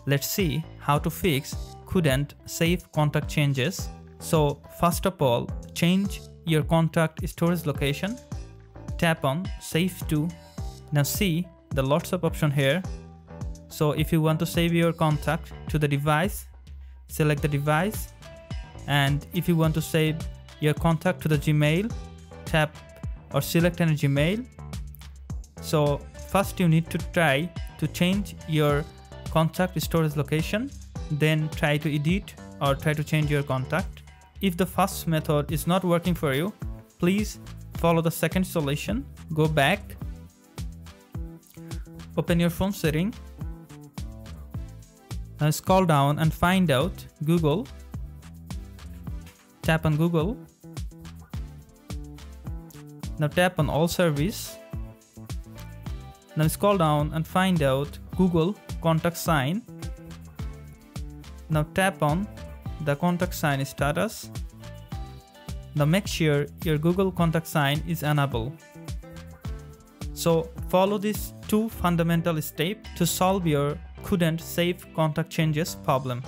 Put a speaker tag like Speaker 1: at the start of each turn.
Speaker 1: Let's see how to fix couldn't save contact changes. So first of all, change your contact storage location. Tap on Save to. Now see the lots of option here. So if you want to save your contact to the device, select the device. And if you want to save your contact to the Gmail, tap or select any Gmail. So first you need to try to change your contact storage location, then try to edit or try to change your contact. If the first method is not working for you, please follow the second solution. Go back, open your phone setting, now scroll down and find out Google. Tap on Google. Now tap on All Service. Now scroll down and find out Google contact sign. Now tap on the contact sign status. Now make sure your Google contact sign is enabled. So follow these two fundamental steps to solve your couldn't save contact changes problem.